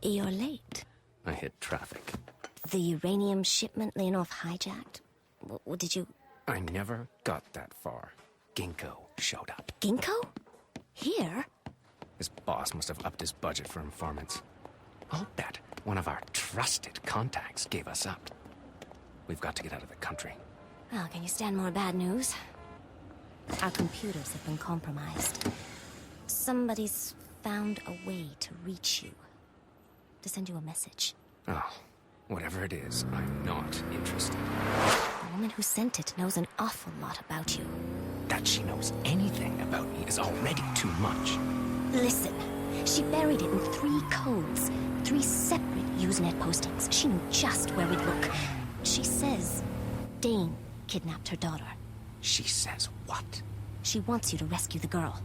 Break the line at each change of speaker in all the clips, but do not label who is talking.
You're late.
I hit traffic.
The uranium shipment laying off hijacked? What did you...
I never got that far. Ginkgo showed up.
Ginkgo? Here?
His boss must have upped his budget for informants. I'll bet one of our trusted contacts gave us up. We've got to get out of the country.
Well, can you stand more bad news? Our computers have been compromised. Somebody's found a way to reach you. To send you a message.
Oh, whatever it is, I'm not interested.
The woman who sent it knows an awful lot about you.
That she knows anything about me is already too much.
Listen, she buried it in 3 codes. 3 separate Usenet postings. She knew just where we'd look. She says Dane kidnapped her daughter.
She says what?
She wants you to rescue the girl.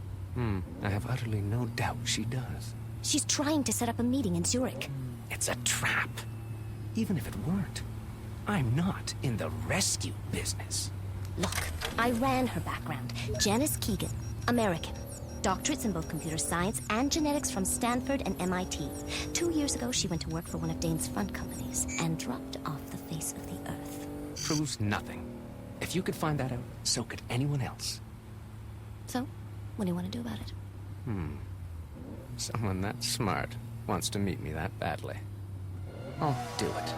I have utterly no doubt she does.
She's trying to set up a meeting in Zurich.
It's a trap. Even if it weren't, I'm not in the rescue business.
Look, I ran her background. Janice Keegan, American. Doctorates in both computer science and genetics from Stanford and MIT. 2 years ago, she went to work for one of Dane's fund companies and dropped off the face of the earth.
Proves nothing. If you could find that out, so could anyone else.
So, what do you want to do about it?
Someone that smart wants to meet me that badly. I'll do it.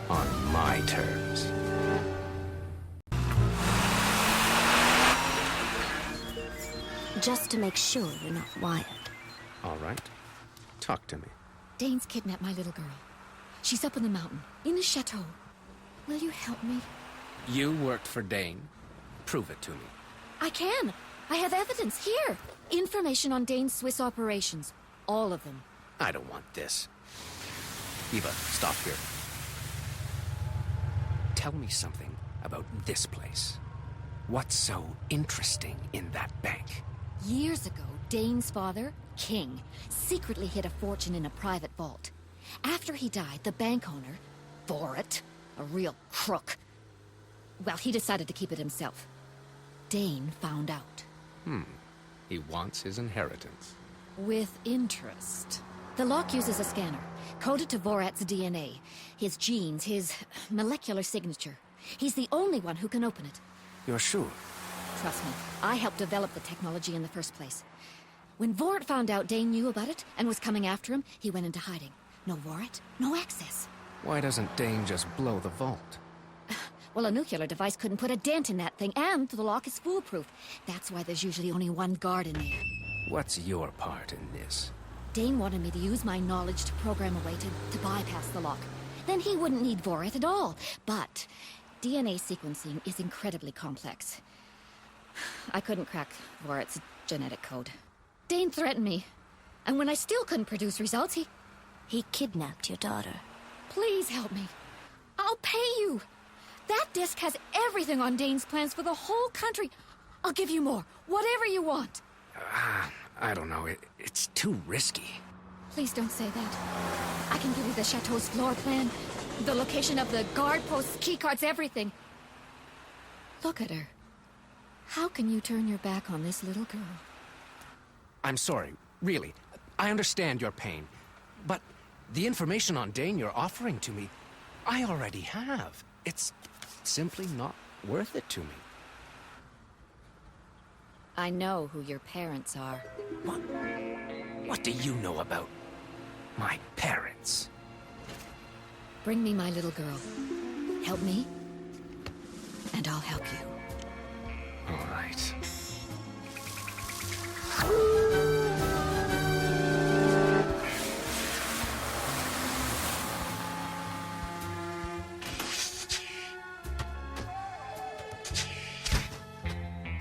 On my terms.
Just to make sure you're not wired.
All right. Talk to me.
Dane's kidnapped my little girl. She's up in the mountain, in a chateau. Will you help me?
You worked for Dane. Prove it to me.
I can. I have evidence here. Information on Dane's Swiss operations. All of them.
I don't want this. Eva, stop here. Tell me something about this place. What's so interesting in that bank?
Years ago, Dane's father, King, secretly hid a fortune in a private vault. After he died, the bank owner, Vorit, a real crook, well, he decided to keep it himself. Dane found out.
He wants his inheritance.
With interest. The lock uses a scanner, coded to Vorat's DNA, his genes, his molecular signature. He's the only one who can open it.
You're sure?
Trust me, I helped develop the technology in the first place. When Vorat found out Dane knew about it and was coming after him, he went into hiding. No Vorat, no access.
Why doesn't Dane just blow the vault?
Well, a nuclear device couldn't put a dent in that thing, and the lock is foolproof. That's why there's usually only one guard in there.
What's your part in this?
Dane wanted me to use my knowledge to program a way to bypass the lock. Then he wouldn't need Vorat at all. But DNA sequencing is incredibly complex. I couldn't crack Vorat's genetic code. Dane threatened me. And when I still couldn't produce results,
He kidnapped your daughter.
Please help me. I'll pay you. That disc has everything on Dane's plans for the whole country. I'll give you more. Whatever you want.
I don't know. It's too risky.
Please don't say that. I can give you the chateau's floor plan, the location of the guard posts, keycards, everything. Look at her. How can you turn your back on this little girl?
I'm sorry, really. I understand your pain. But the information on Dane you're offering to me, I already have. It's simply not worth it to me.
I know who your parents are.
What do you know about my parents?
Bring me my little girl. Help me, and I'll help you.
All right.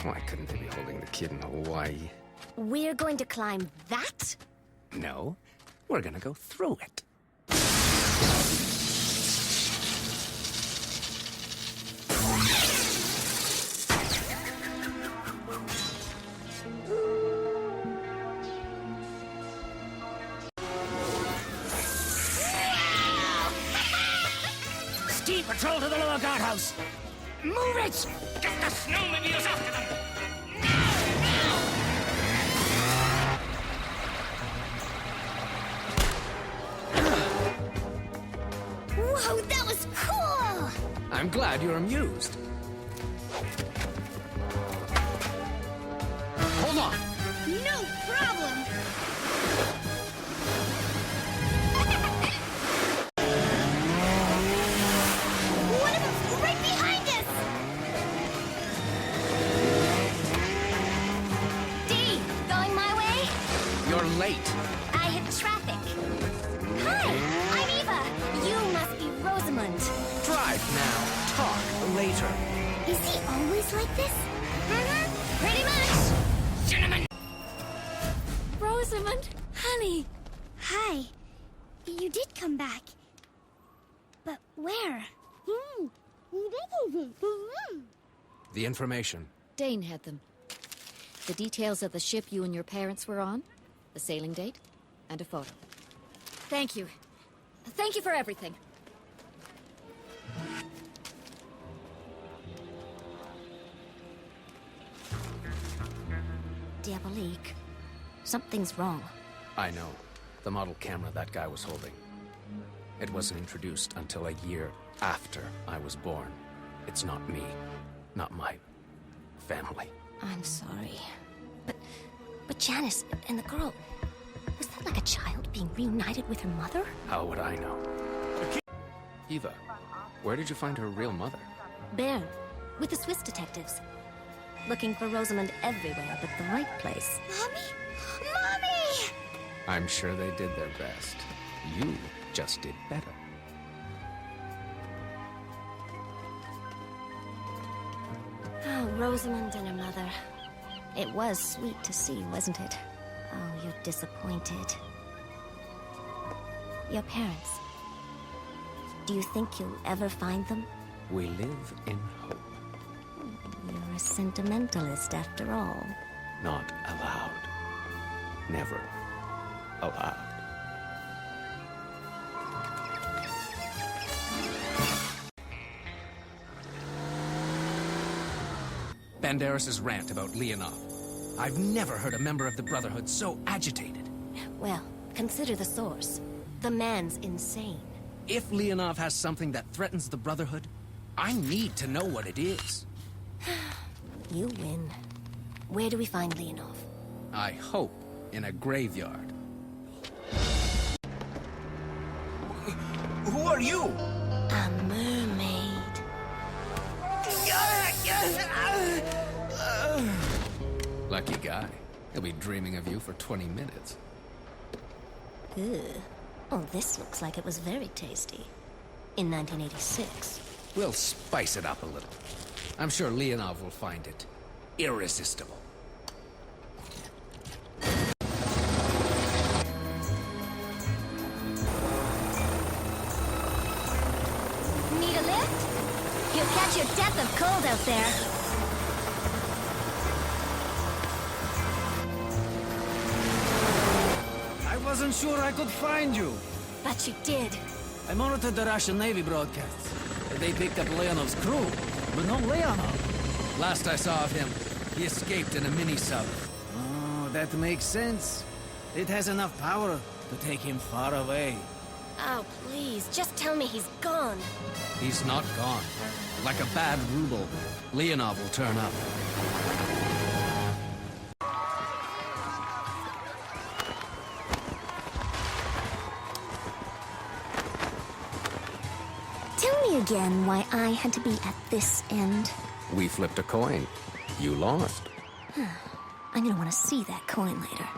Why couldn't they be holding the kid in Hawaii?
We're going to climb that?
No, we're gonna go through it.
Steam patrol to the lower guardhouse! Move it! Get the snowmobiles after them! Now!
Whoa, that was cool!
I'm glad you're amused. Hold on!
No problem! One of them's right behind us! Dee, going my way?
You're late.
I hit traffic. Hi, I'm Eva. You must be Rosamund.
Drive now. Talk later.
Is he always like this? Pretty much.
Cinnamon!
Rosamund, honey.
Hi. You did come back. But where?
The information.
Dane had them. The details of the ship you and your parents were on, the sailing date, and a photo. Thank you. Thank you for everything.
Diabolik. Something's wrong.
I know. The model camera that guy was holding. It wasn't introduced until a year after I was born. It's not me. Not my family.
I'm sorry. But Janice and the girl... Was that like a child being reunited with her mother?
How would I know? Eva, where did you find her real mother?
Bern, with the Swiss detectives. Looking for Rosamund everywhere but the right place. Mommy! Mommy!
I'm sure they did their best. You just did better.
Oh, Rosamund and her mother. It was sweet to see, wasn't it? Oh, you're disappointed. Your parents. Do you think you'll ever find them?
We live in hope.
You're a sentimentalist after all.
Not allowed. Never allowed. Banderas' rant about Leonov. I've never heard a member of the Brotherhood so agitated.
Well, consider the source. The man's insane.
If Leonov has something that threatens the Brotherhood, I need to know what it is.
You win. Where do we find Leonov?
I hope in a graveyard.
Who are you?
A mermaid.
Lucky guy. He'll be dreaming of you for 20 minutes.
Ugh. Oh, this looks like it was very tasty. In 1986.
We'll spice it up a little. I'm sure Leonov will find it irresistible.
Need a lift? You'll catch your death of cold out there.
I wasn't sure I could find you.
But you did.
I monitored the Russian Navy broadcasts. They picked up Leonov's crew, but no Leonov.
Last I saw of him, he escaped in a mini-sub.
Oh, that makes sense. It has enough power to take him far away.
Oh, please, just tell me he's gone.
He's not gone. Like a bad ruble, Leonov will turn up.
Tell me again why I had to be at this end.
We flipped a coin. You lost.
I'm gonna want to see that coin later.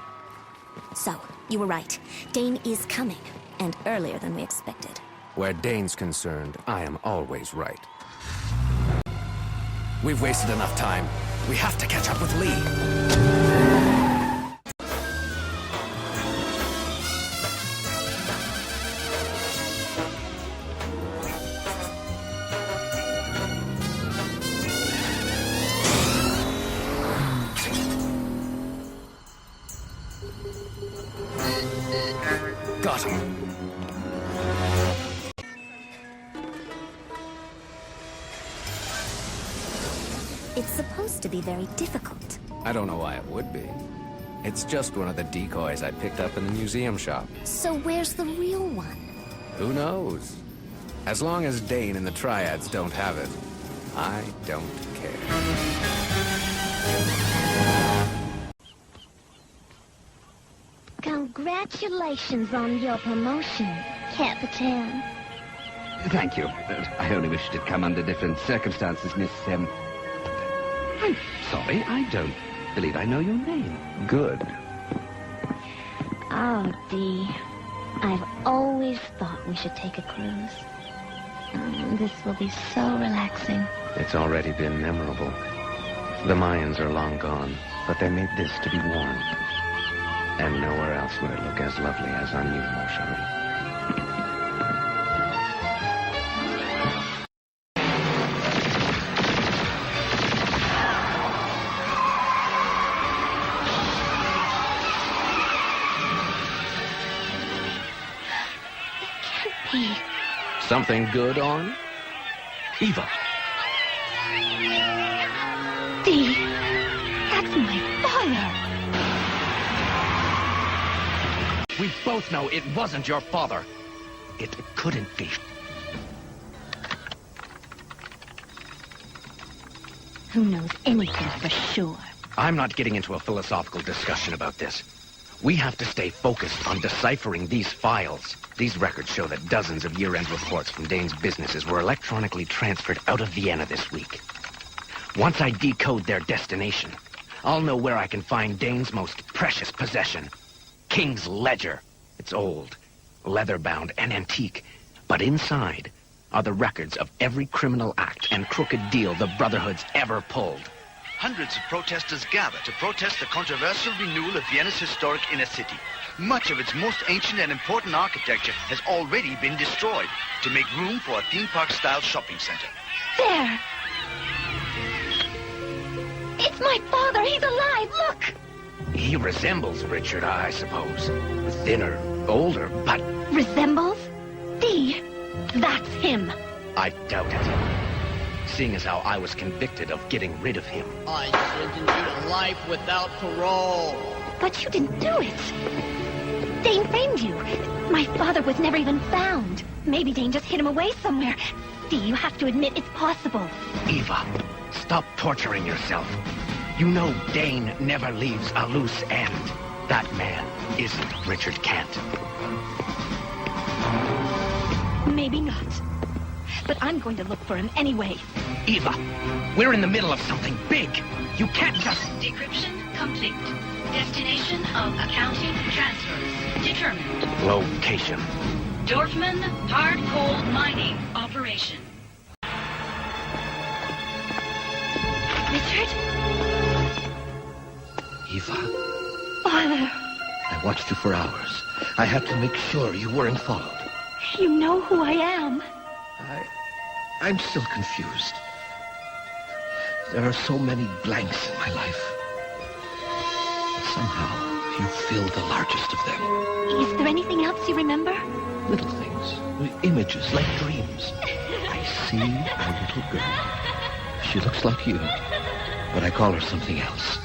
So, you were right. Dane is coming, and earlier than we expected.
Where Dane's concerned, I am always right. We've wasted enough time. We have to catch up with Lee. Got him.
It's supposed to be very difficult.
I don't know why it would be. It's just one of the decoys I picked up in the museum shop.
So where's the real one?
Who knows? As long as Dane and the Triads don't have it, I don't care.
Congratulations on your promotion, Capitan.
Thank you. I only wished it come under different circumstances, Miss, I'm sorry, I don't believe I know your name.
Good.
Oh, Dee. I've always thought we should take a cruise. This will be so relaxing.
It's already been memorable. The Mayans are long gone, but they made this to be warm. And nowhere else would it look as lovely as on you, mon chéri. Something good on? Eva.
Dee, that's my father.
We both know it wasn't your father. It couldn't be.
Who knows anything for sure?
I'm not getting into a philosophical discussion about this. We have to stay focused on deciphering these files. These records show that dozens of year-end reports from Dane's businesses were electronically transferred out of Vienna this week. Once I decode their destination, I'll know where I can find Dane's most precious possession. King's Ledger. It's old, leather-bound, and antique. But inside are the records of every criminal act and crooked deal the Brotherhood's ever pulled.
Hundreds of protesters gather to protest the controversial renewal of Vienna's historic inner city. Much of its most ancient and important architecture has already been destroyed to make room for a theme park-style shopping center.
There! It's my father! He's alive! Look!
He resembles Richard, I suppose. Thinner, older, but
Resembles? Dee, that's him.
I doubt it. Seeing as how I was convicted of getting rid of him.
I sentenced you to life without parole.
But you didn't do it. Dane framed you. My father was never even found. Maybe Dane just hid him away somewhere. Dee, you have to admit it's possible.
Eva, stop torturing yourself. You know Dane never leaves a loose end. That man isn't Richard Kent.
Maybe not. But I'm going to look for him anyway.
Eva, we're in the middle of something big. You can't just...
Decryption complete. Destination of accounting transfers determined.
Location.
Dorfman hard coal mining operation.
Richard?
Eva,
Father,
I watched you for hours. I had to make sure you weren't followed.
you know who I am.
I'm still confused. There are so many blanks in my life. But somehow, you fill the largest of them.
Is there anything else you remember?
Little things, images like dreams. I see a little girl. She looks like you, but I call her something else.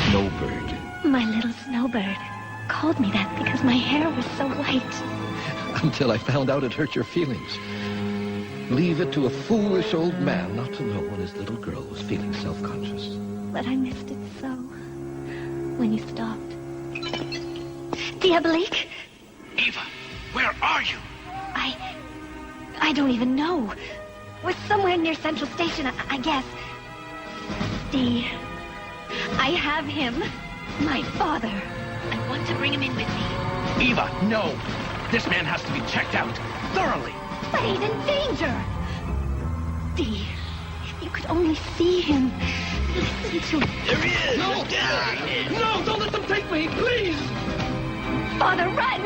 Snowbird.
My little snowbird called me that because my hair was so white.
Until I found out it hurt your feelings. Leave it to a foolish old man not to know when his little girl was feeling self-conscious.
But I missed it so when you stopped. Diabolik?
Eva, where are you?
I don't even know. We're somewhere near Central Station, I guess. Dee, I have him. My father.
I want to bring him in with me.
Eva, no. This man has to be checked out thoroughly.
But he's in danger. Dee, if you could only see him. Listen to him.
There he is! No! No, don't let them take me, please!
Father, run!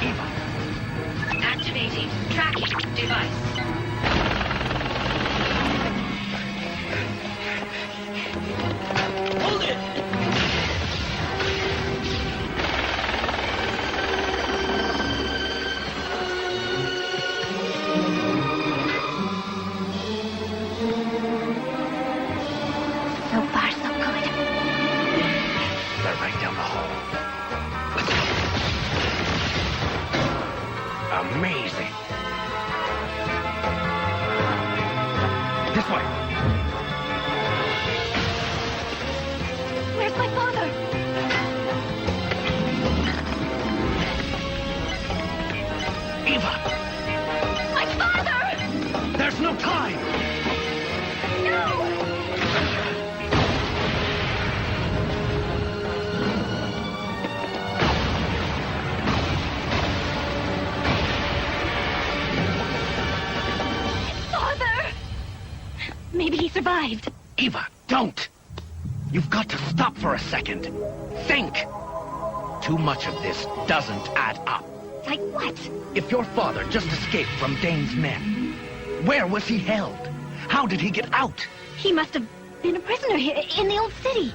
Eva.
Activating tracking device.
Hold it!
So far, so good.
They're right down the hall.
survived.
Eva, don't! You've got to stop for a second. Think! Too much of this doesn't add up.
Like what?
If your father just escaped from Dane's men, where was he held? How did he get out?
He must have been a prisoner here in the old city.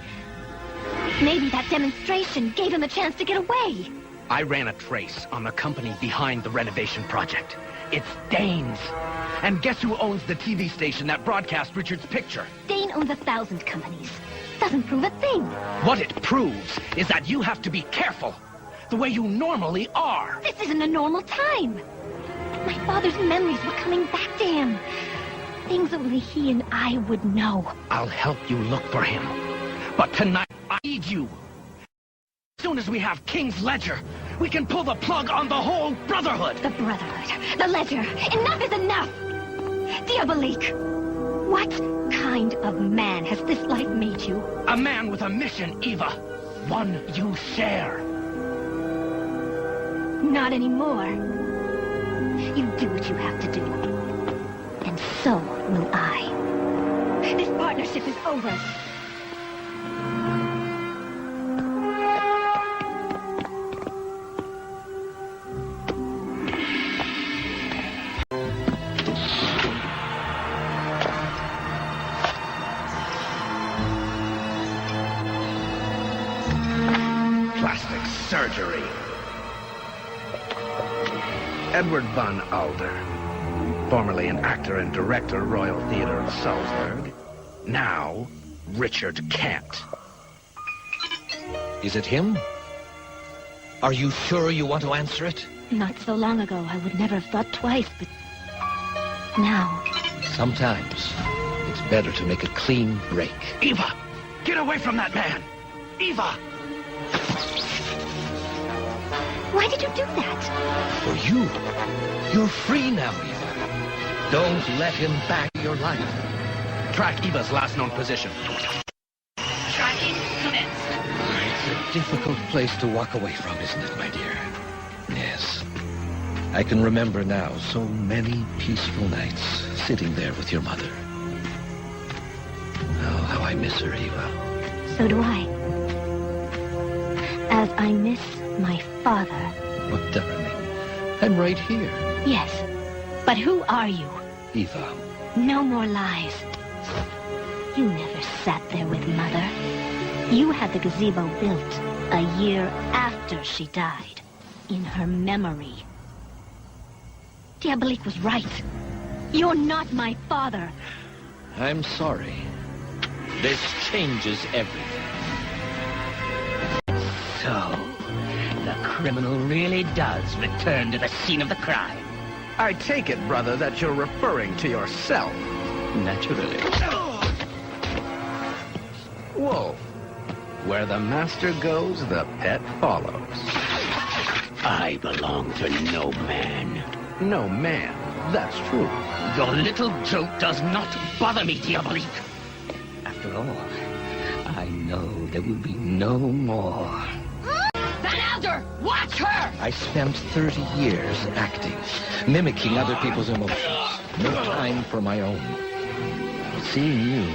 Maybe that demonstration gave him a chance to get away.
I ran a trace on the company behind the renovation project. It's Dane's. And guess who owns the TV station that broadcast Richard's picture?
Dane owns 1,000 companies. Doesn't prove a thing.
What it proves is that you have to be careful, the way you normally are.
This isn't a normal time. My father's memories were coming back to him. Things only he and I would know.
I'll help you look for him. But tonight, I need you. As soon as we have King's Ledger, we can pull the plug on the whole Brotherhood.
The Brotherhood. The Ledger. Enough is enough! Diabolik! What kind of man has this life made you?
A man with a mission, Eva. One you share.
Not anymore. You do what you have to do. And so will I. This partnership is over.
Plastic surgery. Edward von Alder, formerly an actor and director, Royal Theatre of Salzburg. Now, Richard Kent.
Is it him? Are you sure you want to answer it?
Not so long ago, I would never have thought twice, but now.
Sometimes it's better to make a clean break.
Eva! Get away from that man! Eva!
Why did you do that?
For you. You're free now, Eva. Don't let him back your life.
Track Eva's last known position.
Tracking commenced.
It's a difficult place to walk away from, isn't it, my dear? Yes. I can remember now so many peaceful nights sitting there with your mother. Oh, how I miss her, Eva.
So do I. As I miss my father.
What, darling? I'm right here.
Yes, but who are you?
Eva.
No more lies. You never sat there with Mother. You had the gazebo built a year after she died, in her memory. Diabolik was right. You're not my father.
I'm sorry. This changes everything.
So, the criminal really does return to the scene of the crime.
I take it, brother, that you're referring to yourself.
Naturally.
Whoa. Where the master goes, the pet follows.
I belong to no man.
No man. That's true.
Your little joke does not bother me, Diabolik. After all, I know there will be no more.
Van Alder! Watch her!
I spent 30 years acting, mimicking other people's emotions. No time for my own. But seeing you,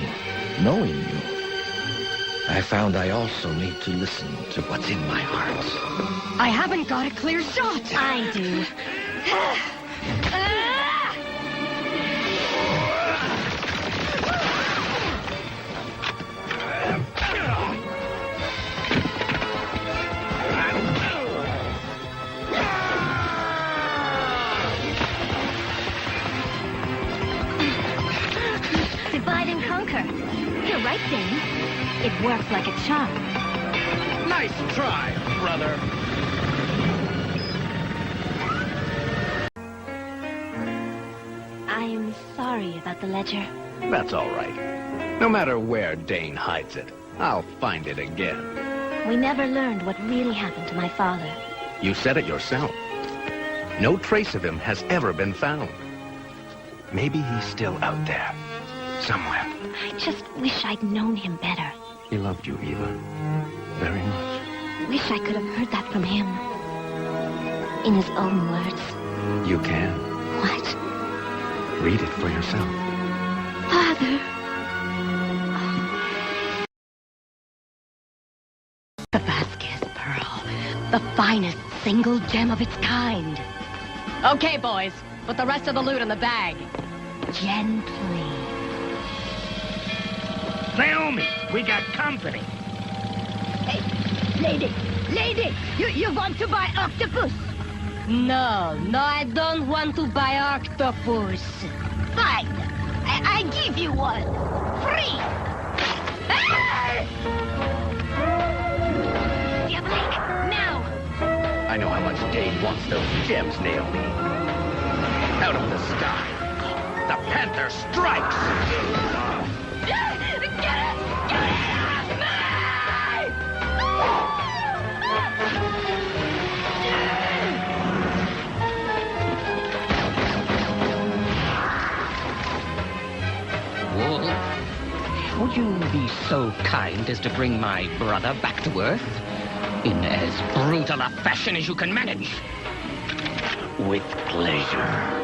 knowing you, I found I also need to listen to what's in my heart.
I haven't got a clear shot.
I do. Divide and conquer. You're right, Dane. It works like a charm.
Nice try, brother.
I'm sorry about the ledger.
That's all right. No matter where Dane hides it, I'll find it again.
We never learned what really happened to my father.
You said it yourself. No trace of him has ever been found. Maybe he's still out there, somewhere.
I just wish I'd known him better.
He loved you, Eva. Very much.
Wish I could have heard that from him. In his own words.
You can.
What?
Read it for yourself.
Father.
The finest single gem of its kind. Okay, boys. Put the rest of the loot in the bag. Gently.
Naomi, we got company.
Hey, lady, you want to buy octopus?
No, I don't want to buy octopus.
Fine. I give you one. Free. Diabolik, now.
I know how much Dane wants those gems, Naomi. Out of the sky, the Panther strikes!
Get it! Get
Wolf, would you be so kind as to bring my brother back to Earth? In as brutal a fashion as you can manage.
With pleasure.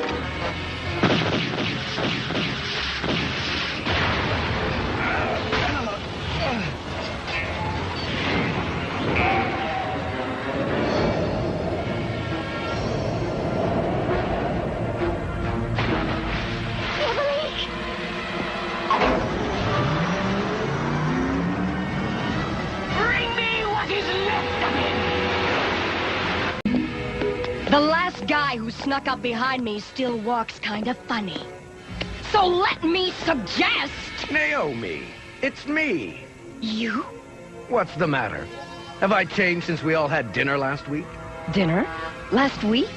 The last guy who snuck up behind me still walks kind of funny. So let me suggest...
Naomi, it's me.
You?
What's the matter? Have I changed since we all had dinner last week?
Dinner? Last week?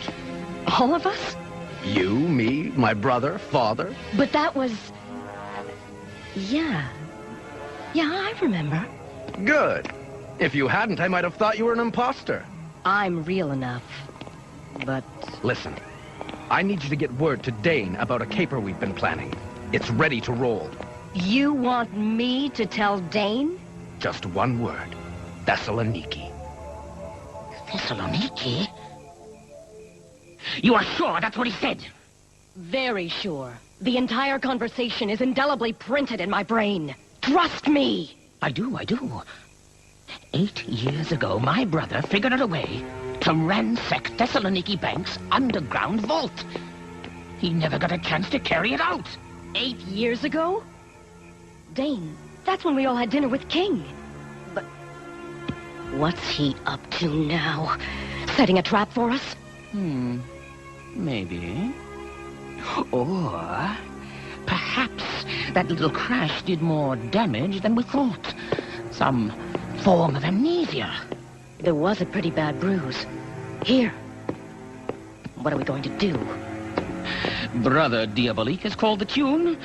All of us?
You, me, my brother, father.
But that was... Yeah, I remember.
Good. If you hadn't, I might have thought you were an imposter.
I'm real enough. But...
Listen, I need you to get word to Dane about a caper we've been planning. It's ready to roll.
You want me to tell Dane?
Just one word. Thessaloniki.
Thessaloniki? You are sure that's what he said?
Very sure. The entire conversation is indelibly printed in my brain. Trust me!
I do. 8 years ago, my brother figured out a way to ransack Thessaloniki Bank's underground vault. He never got a chance to carry it out.
8 years ago? Dane, that's when we all had dinner with King. But what's he up to now? Setting a trap for us?
Maybe. Or perhaps that little crash did more damage than we thought. Some form of amnesia.
There was a pretty bad bruise. Here. What are we going to do?
Brother Diabolik has called the tune.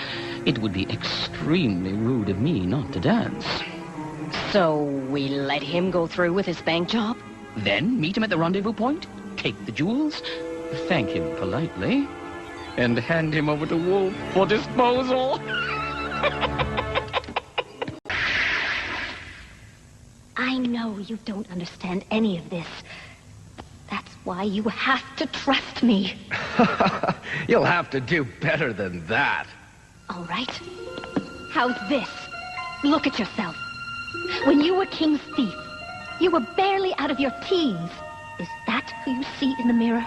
It would be extremely rude of me not to dance.
So we let him go through with his bank job?
Then meet him at the rendezvous point, take the jewels, thank him politely, and hand him over to Wolf for disposal.
I know you don't understand any of this. That's why you have to trust me.
You'll have to do better than that.
All right. How's this? Look at yourself. When you were King's thief, you were barely out of your teens. Is that who you see in the mirror?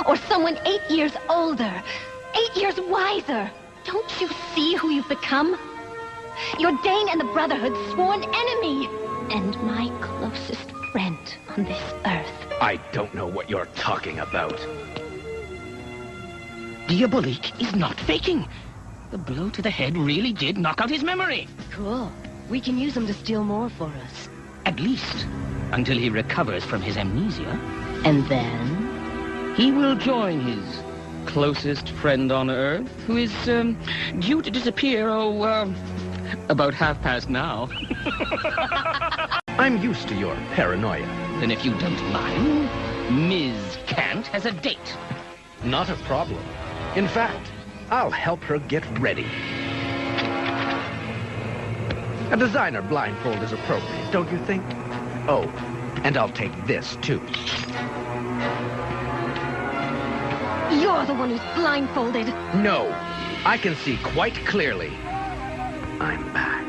Or someone 8 years older, 8 years wiser? Don't you see who you've become? You're Dane and the Brotherhood's sworn enemy, and my closest friend on this earth.
I don't know what you're talking about.
Diabolik is not faking. The blow to the head really did knock out his memory.
Cool. We can use him to steal more for us.
At least, until he recovers from his amnesia.
And then?
He will join his closest friend on Earth, who is due to disappear, about 5:30 now.
I'm used to your paranoia.
Then if you don't mind, Ms. Kant has a date.
Not a problem. In fact, I'll help her get ready. A designer blindfold is appropriate, don't you think? Oh, and I'll take this, too.
You're the one who's blindfolded.
No, I can see quite clearly. I'm back.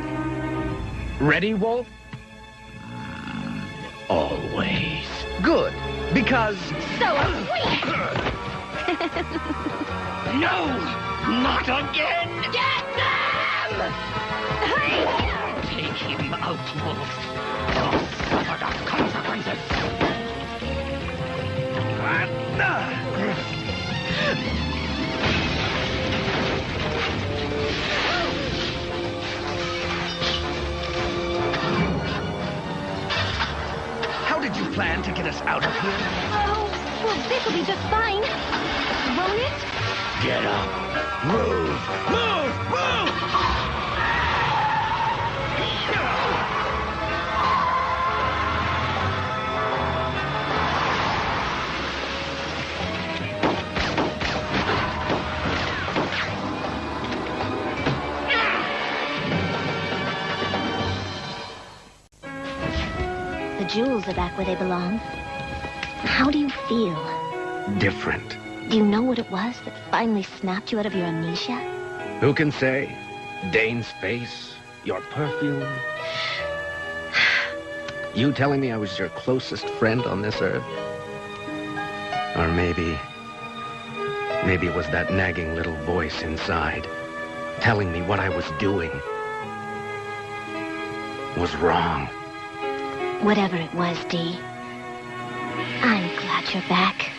Ready, Wolf?
Always.
Good, because...
So are we!
No! Not again!
Get them!
Take him out, Wolf. You'll suffer the consequences.
How did you plan to get us out of here?
Oh, well, this'll be just fine. Won't it?
Get up. Move! Move! Move!
The jewels are back where they belong. How do you feel?
Different.
Do you know what it was that finally snapped you out of your amnesia?
Who can say? Dane's face, your perfume. You telling me I was your closest friend on this earth? Or maybe it was that nagging little voice inside, telling me what I was doing was wrong.
Whatever it was, Dee, I'm glad you're back.